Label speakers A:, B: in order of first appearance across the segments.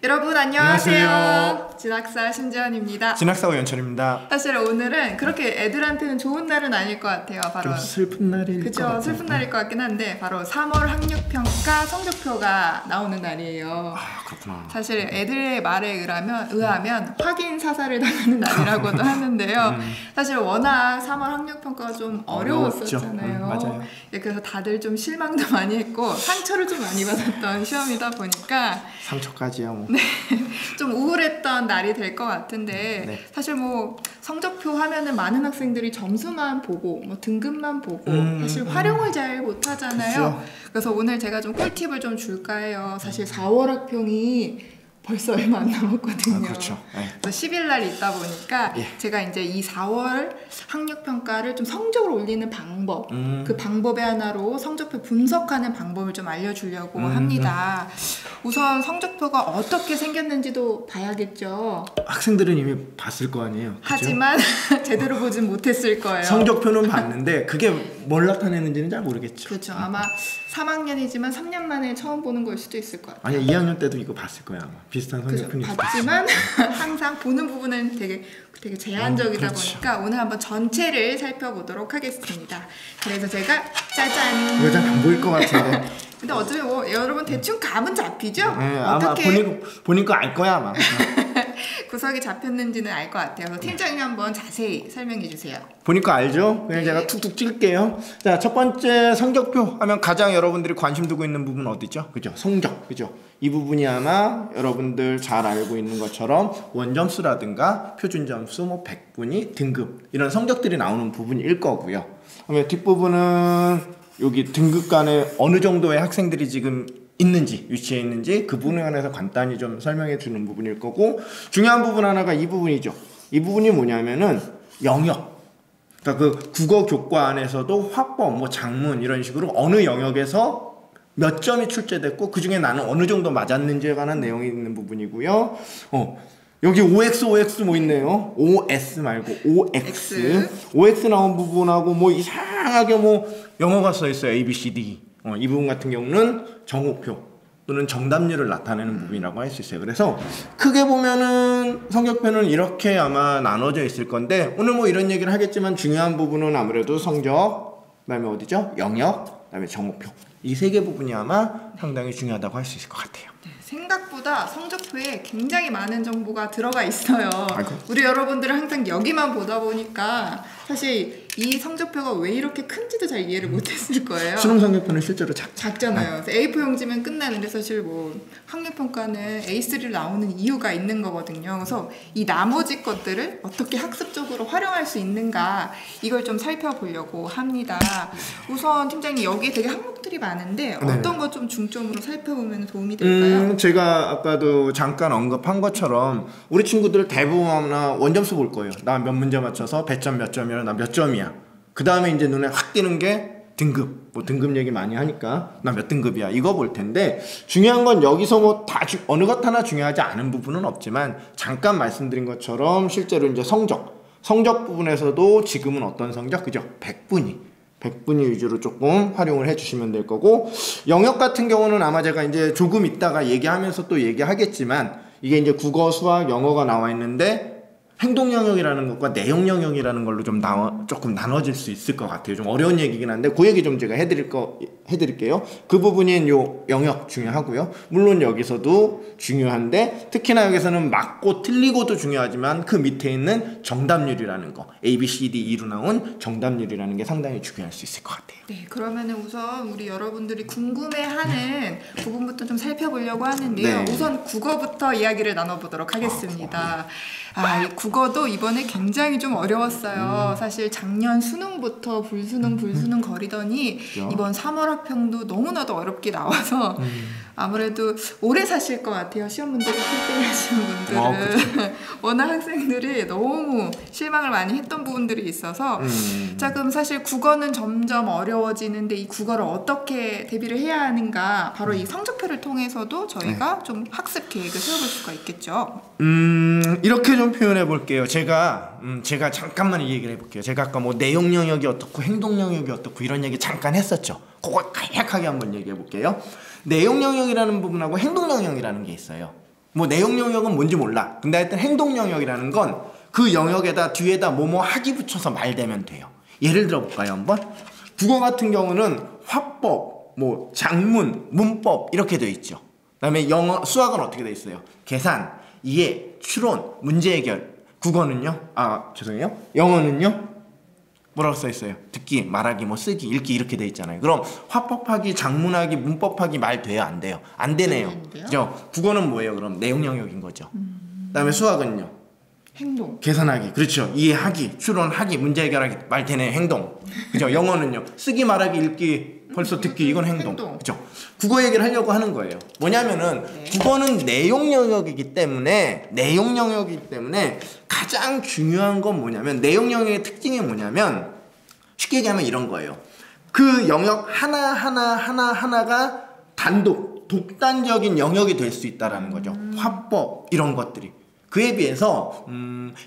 A: 여러분 안녕하세요.
B: 안녕하세요.
A: 진학사 신지연입니다.
B: 진학사 오연철입니다.
A: 사실 오늘은 그렇게 애들한테는 좋은 날은 아닐 것 같아요. 바로
B: 좀 슬픈 날일 것 같아요.
A: 슬픈 날일 것 같긴 한데 바로 3월 학력평가 성적표가 나오는 날이에요.
B: 아, 그렇구나.
A: 사실 애들의 말에 의하면 확인 사살을 당하는 날이라고도 하는데요. 사실 워낙 3월 학력평가가 좀 어려웠었잖아요.
B: 맞아요.
A: 네, 그래서 다들 좀 실망도 많이 했고 상처를 좀 많이 받았던 시험이다 보니까
B: 상처까지야 뭐.
A: 네, 좀 우울했던 날이 될 것 같은데
B: 네.
A: 사실 뭐 성적표 하면은 많은 학생들이 점수만 보고 뭐 등급만 보고 사실 활용을 잘 못하잖아요.
B: 그쵸.
A: 그래서 오늘 제가 좀 꿀팁을 좀 줄까 해요. 사실 4월 학평이 벌써 얼마 안 남았거든요.
B: 아, 그렇죠. 네.
A: 그래서 10일 날 있다 보니까
B: 예.
A: 제가 이제 이 4월 학력평가를 좀 성적으로 올리는 방법, 그 방법의 하나로 성적표 분석하는 방법을 좀 알려주려고 합니다. 우선 성적표가 어떻게 생겼는지도 봐야겠죠.
B: 학생들은 이미 봤을 거 아니에요. 그죠?
A: 하지만 제대로 보진 못했을 거예요.
B: 성적표는 봤는데 그게 뭘 나타내는지는 잘 모르겠죠.
A: 그렇죠. 아마 3학년이지만 3년 만에 처음 보는 걸 수도 있을 것 같아요.
B: 아니 2학년 때도 이거 봤을 거야 아마. 비슷한 성적표는 있을
A: 봤지만 항상 보는 부분은 되게 제한적이다
B: 그렇죠.
A: 보니까 오늘 한번 전체를 살펴보도록 하겠습니다. 그래서 제가 짜잔.
B: 이거 잘 안 보일 것 같은데.
A: 근데 어차피 뭐 여러분 대충 감은 잡히죠?
B: 네, 아마
A: 어떻게
B: 보니까 알 거야 아마.
A: 구석이 잡혔는지는 알 것 같아요. 그래서 팀장님 한번 자세히 설명해 주세요.
B: 보니까 알죠? 그냥
A: 네.
B: 제가 툭툭 찔게요. 자, 첫 번째 성적표 하면 가장 여러분들이 관심 두고 있는 부분 어디죠? 그죠? 성적, 그죠? 이 부분이 아마 여러분들 잘 알고 있는 것처럼 원점수라든가 표준점수, 뭐 100분위, 등급 이런 성적들이 나오는 부분일 거고요. 그러면 뒷부분은 여기 등급 간에 어느 정도의 학생들이 지금 있는지, 위치해 있는지 그 부분에 관해서 간단히 좀 설명해 주는 부분일 거고, 중요한 부분 하나가 이 부분이죠. 이 부분이 뭐냐면은 영역. 그러니까 그 국어 교과안에서도 화법, 뭐 작문 이런 식으로 어느 영역에서 몇 점이 출제됐고 그 중에 나는 어느 정도 맞았는지에 관한 내용이 있는 부분이고요. 여기 OX 뭐 있네요. OS 말고 OX. OX 나온 부분하고 뭐 이상하게 뭐 영어가 써 있어요. A, B, C, D. 이 부분 같은 경우는 정오표 또는 정답률을 나타내는 부분이라고 할 수 있어요. 그래서 크게 보면은 성적표는 이렇게 아마 나눠져 있을 건데 오늘 뭐 이런 얘기를 하겠지만 중요한 부분은 아무래도 성적, 그다음에 어디죠? 영역, 그다음에 정오표. 이 세 개 부분이 아마 상당히 중요하다고 할 수 있을 것 같아요.
A: 네, 생각보다 성적표에 굉장히 많은 정보가 들어가 있어요.
B: 아이고.
A: 우리 여러분들은 항상 여기만 보다 보니까 사실 이 성적표가 왜 이렇게 큰지도 잘 이해를 못했을 거예요.
B: 수능 성적표는 실제로
A: 작잖아요. 그래서 A4 용지면 끝나는데 사실 뭐 학력평가는 A3로 나오는 이유가 있는 거거든요. 그래서 이 나머지 것들을 어떻게 학습적으로 활용할 수 있는가 이걸 좀 살펴보려고 합니다. 우선 팀장님 여기 되게 항목들이 많은데 어떤 거 좀 중점으로 살펴보면 도움이 될까요?
B: 제가 아까도 잠깐 언급한 것처럼 우리 친구들 대부분 아마 원점수 볼 거예요. 나 몇 문제 맞춰서 배점 몇 점이야, 나 몇 점이야. 그 다음에 이제 눈에 확 띄는 게 등급. 뭐 등급 얘기 많이 하니까 나 몇 등급이야 이거 볼 텐데, 중요한 건 여기서 뭐 다 어느 것 하나 중요하지 않은 부분은 없지만 잠깐 말씀드린 것처럼 실제로 이제 성적 부분에서도 지금은 어떤 성적? 그죠? 100분위 위주로 조금 활용을 해주시면 될 거고, 영역 같은 경우는 아마 제가 이제 조금 있다가 얘기하면서 또 얘기하겠지만 이게 이제 국어, 수학, 영어가 나와 있는데 행동 영역이라는 것과 내용 영역이라는 걸로 좀 조금 나눠질 수 있을 것 같아요. 좀 어려운 얘기긴 한데 그 얘기 좀 제가 해드릴게요. 그 부분인 요 영역 중요하고요. 물론 여기서도 중요한데 특히나 여기서는 맞고 틀리고도 중요하지만 그 밑에 있는 정답률이라는 거, A, B, C, D, E로 나온 정답률이라는 게 상당히 중요할 수 있을 것 같아요.
A: 네, 그러면은 우선 우리 여러분들이 궁금해하는 부분부터 좀 살펴보려고 하는데요.
B: 네.
A: 우선 국어부터 이야기를 나눠보도록 하겠습니다. 이 국어도 이번에 굉장히 좀 어려웠어요. 사실 작년 수능부터 불수능 거리더니
B: 그죠?
A: 이번 3월 학평도 너무나도 어렵게 나와서 아무래도 오래 사실 것 같아요. 시험 문제를 실제로 하시는 분들은. 워낙 학생들이 너무 실망을 많이 했던 부분들이 있어서 자, 그럼 사실 국어는 점점 어려워지는데 이 국어를 어떻게 대비를 해야 하는가, 바로 이 성적표를 통해서도 저희가 좀 학습 계획을 세워볼 수가 있겠죠.
B: 이렇게 좀 표현해 볼게요. 제가 잠깐만 이 얘기를 해볼게요. 제가 아까 뭐 내용 영역이 어떻고 행동 영역이 어떻고 이런 얘기 잠깐 했었죠. 그거 간략하게 한번 얘기해 볼게요. 내용 영역이라는 부분하고 행동 영역이라는 게 있어요. 뭐 내용 영역은 뭔지 몰라. 근데 하여튼 행동 영역이라는 건 그 영역에다 뒤에다 뭐뭐 하기 붙여서 말되면 돼요. 예를 들어 볼까요 한번? 국어 같은 경우는 화법, 뭐 작문, 문법 이렇게 되어 있죠. 그다음에 영어, 수학은 어떻게 되어 있어요? 계산, 이해, 추론, 문제 해결. 국어는요? 죄송해요. 영어는요? 뭐라고 써 있어요? 듣기, 말하기, 뭐 쓰기, 읽기 이렇게 돼 있잖아요. 그럼 화법하기, 작문하기, 문법하기 말 돼요? 안 돼요? 안 되네요. 그죠? 국어는 뭐예요? 그럼 내용 영역인 거죠. 그다음에 수학은요?
A: 행동.
B: 계산하기, 그렇죠. 이해하기, 추론하기, 문제 해결하기 말 되네. 행동. 그죠? 영어는요? 쓰기, 말하기, 읽기, 벌써 듣기 이건 행동. 그죠? 국어 얘기를 하려고 하는 거예요. 뭐냐면은 국어는 내용 영역이기 때문에 가장 중요한 건 뭐냐면 내용 영역의 특징이 뭐냐면 쉽게 얘기하면 이런 거예요. 그 영역 하나가 독단적인 영역이 될 수 있다라는 거죠. 화법 이런 것들이. 그에 비해서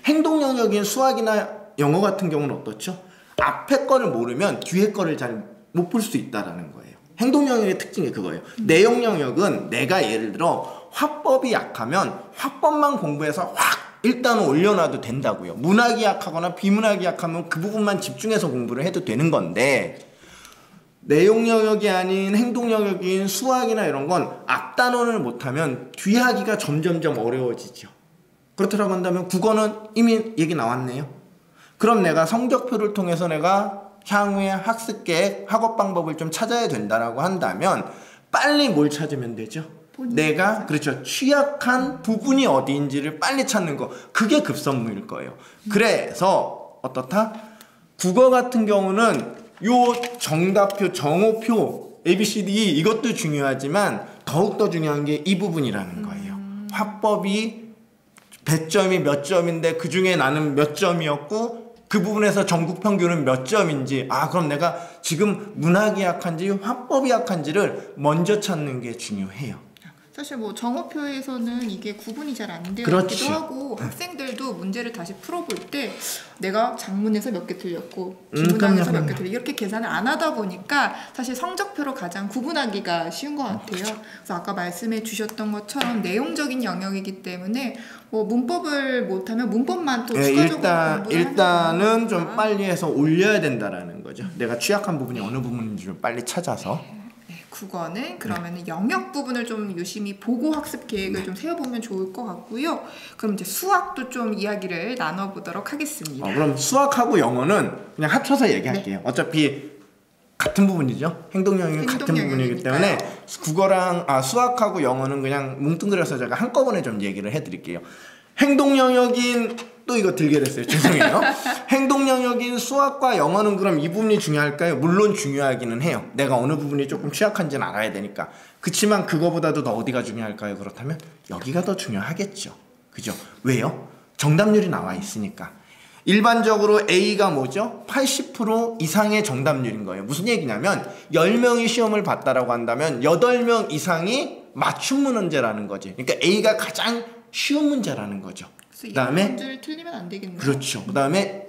B: 행동 영역인 수학이나 영어 같은 경우는 어떻죠? 앞에 거를 모르면 뒤에 거를 잘 못 볼 수 있다라는 거예요. 행동 영역의 특징이 그거예요. 내용 영역은 내가 예를 들어 화법이 약하면 화법만 공부해서 확 일단 올려놔도 된다고요. 문학이 약하거나 비문학이 약하면 그 부분만 집중해서 공부를 해도 되는 건데 내용 영역이 아닌 행동 영역인 수학이나 이런 건 앞단원을 못하면 뒤하기가 점점점 어려워지죠. 그렇다고 한다면 국어는 이미 얘기 나왔네요. 그럼 내가 성적표를 통해서 내가 향후에 학습 계획, 학업 방법을 좀 찾아야 된다라고 한다면 빨리 뭘 찾으면 되죠? 내가 그렇죠. 취약한 부분이 어디인지를 빨리 찾는 거. 그게 급선무일 거예요. 그래서 어떻다? 국어 같은 경우는 요 정답표, 정오표, ABCD 이것도 중요하지만 더욱더 중요한 게 이 부분이라는 거예요. 화법이 배점이 몇 점인데 그 중에 나는 몇 점이었고 그 부분에서 전국 평균은 몇 점인지 그럼 내가 지금 문학이 약한지 화법이 약한지를 먼저 찾는 게 중요해요.
A: 사실 뭐 정오표에서는 이게 구분이 잘 안 되어
B: 그렇지.
A: 있기도 하고 학생들도 문제를 다시 풀어볼 때 내가 작문에서 몇 개 틀렸고 비문학에서 몇 개 틀렸고 이렇게 계산을 안 하다 보니까 사실 성적표로 가장 구분하기가 쉬운 것 같아요. 그래서 아까 말씀해 주셨던 것처럼 내용적인 영역이기 때문에 뭐 문법을 못하면 문법만 또 추가적으로
B: 일단은 좀 빨리 해서 올려야 된다라는 거죠. 내가 취약한 부분이 어느 부분인지 좀 빨리 찾아서.
A: 국어는 그러면 영역 부분을 좀 유심히 보고 학습 계획을 좀 세워보면 좋을 것 같고요. 그럼 이제 수학도 좀 이야기를 나눠보도록 하겠습니다.
B: 그럼 수학하고 영어는 그냥 합쳐서 얘기할게요. 어차피 같은 부분이죠. 행동 영역이 같은 부분이기 때문에 수학하고 영어는 그냥 뭉뚱그려서 제가 한꺼번에 좀 얘기를 해드릴게요. 행동 영역인 또 이거 들게 됐어요. 죄송해요. 행동 영역인 수학과 영어는 그럼 이 부분이 중요할까요? 물론 중요하기는 해요. 내가 어느 부분이 조금 취약한지는 알아야 되니까. 그치만 그거보다도 더 어디가 중요할까요? 그렇다면 여기가 더 중요하겠죠. 그죠? 왜요? 정답률이 나와 있으니까. 일반적으로 A가 뭐죠? 80% 이상의 정답률인 거예요. 무슨 얘기냐면 10명이 시험을 봤다라고 한다면 8명 이상이 맞춤 문제라는 거지. 그러니까 A가 가장 쉬운 문제라는 거죠.
A: 그다음에 문제를 틀리면 안 되겠네요.
B: 그렇죠. 그다음에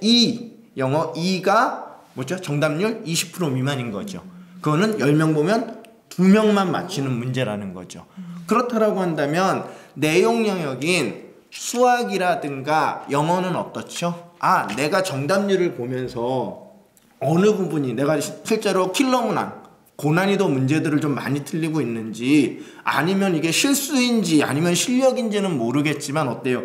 B: 영어 2가 뭐죠? 정답률 20% 미만인 거죠. 그거는 10명 보면 2명만 맞히는 문제라는 거죠. 그렇다라고 한다면 내용 영역인 수학이라든가 영어는 어떻죠? 내가 정답률을 보면서 어느 부분이 내가 실제로 킬러 문항 고난이도 문제들을 좀 많이 틀리고 있는지 아니면 이게 실수인지 아니면 실력인지는 모르겠지만 어때요?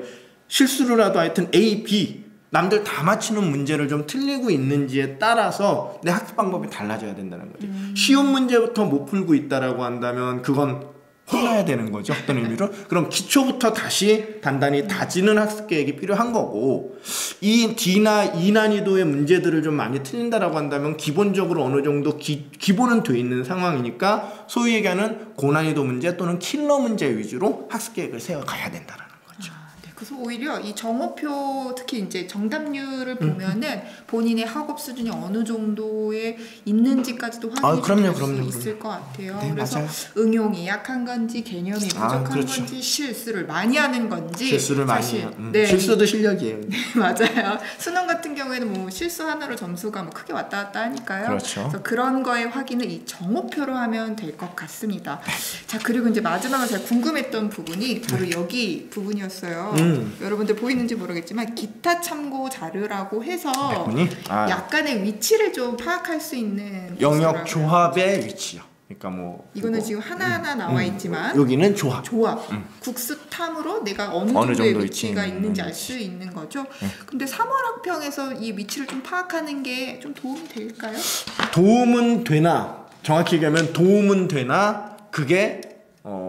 B: 실수로라도 하여튼 A, B 남들 다 맞히는 문제를 좀 틀리고 있는지에 따라서 내 학습 방법이 달라져야 된다는 거죠. 쉬운 문제부터 못 풀고 있다라고 한다면 그건 혼나야 되는 거죠. 어떤 의미로? 그럼 기초부터 다시 단단히 다지는 학습 계획이 필요한 거고 이 D나 E 난이도의 문제들을 좀 많이 틀린다라고 한다면 기본적으로 어느 정도 기본은 돼 있는 상황이니까 소위 얘기하는 고난이도 문제 또는 킬러 문제 위주로 학습 계획을 세워가야 된다라는 거죠.
A: 그래서 오히려 이 정오표 특히 이제 정답률을 보면은 본인의 학업 수준이 어느 정도에 있는지까지도 확인이 될 수 있을 것 같아요.
B: 네,
A: 그래서
B: 맞아요.
A: 응용이 약한 건지 개념이 부족한
B: 그렇죠.
A: 건지 실수를 많이 하는 건지
B: 실수를
A: 사실
B: 많이 해요.
A: 네.
B: 실수도 실력이에요.
A: 맞아요. 수능 같은 경우에는 뭐 실수 하나로 점수가 뭐 크게 왔다 갔다 하니까요.
B: 그렇죠.
A: 그래서 그런 거의 확인을 이 정오표로 하면 될 것 같습니다. 자, 그리고 이제 마지막으로 제가 궁금했던 부분이 바로 여기 부분이었어요. 여러분들 보이는지 모르겠지만 기타 참고 자료라고 해서 약간의 위치를 좀 파악할 수 있는
B: 영역 조합의 위치요. 그러니까 뭐
A: 이거는 지금 하나하나 나와 있지만
B: 여기는 조합.
A: 국수탐으로 내가 어느 정도의 위치가 있는지 알 수 있는 거죠. 근데 3월 학평에서 이 위치를 좀 파악하는 게 좀 도움이 될까요?
B: 도움은 되나 정확히 얘기하면 도움은 되나 그게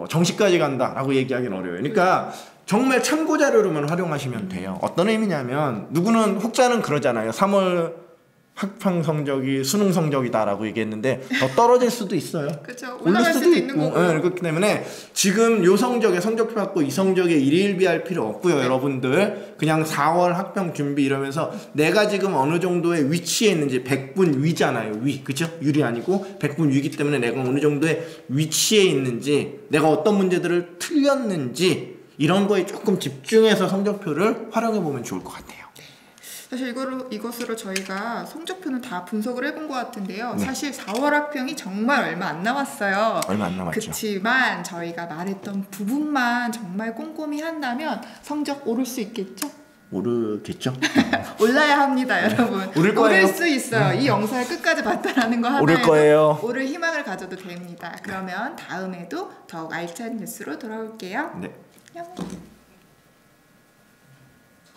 B: 정시까지 간다라고 얘기하기는 어려워요. 그러니까 정말 참고 자료로만 활용하시면 돼요. 어떤 의미냐면 누구는 혹자는 그러잖아요. 3월 학평 성적이 수능 성적이다라고 얘기했는데 더 떨어질 수도 있어요.
A: 그렇죠. 올라갈 수도 있는 거고.
B: 네, 그렇기 때문에 지금 요 성적에 성적표 받고 이 성적에 일희일비할 필요 없고요. 네. 여러분들 그냥 4월 학평 준비 이러면서 내가 지금 어느 정도의 위치에 있는지 100분 위잖아요. 위. 그렇죠? 유리 아니고 100분 위기 때문에 내가 어느 정도의 위치에 있는지 내가 어떤 문제들을 틀렸는지 이런 거에 조금 집중해서 성적표를 활용해 보면 좋을 것 같아요.
A: 사실 이것으로 저희가 성적표는 다 분석을 해본 것 같은데요. 네. 사실 4월 학평이 정말 얼마 안 남았어요.
B: 얼마 안 남았죠.
A: 그렇지만 저희가 말했던 부분만 정말 꼼꼼히 한다면 성적 오를 수 있겠죠?
B: 오르겠죠?
A: 올라야 합니다, 여러분.
B: 오를 거예요.
A: 오를 수 있어요. 이 영상을 끝까지 봤다라는 거 하나에도
B: 오를 거예요.
A: 오를 희망을 가져도 됩니다. 그러면 다음에도 더욱 알찬 뉴스로 돌아올게요.
B: 네.
A: 안녕.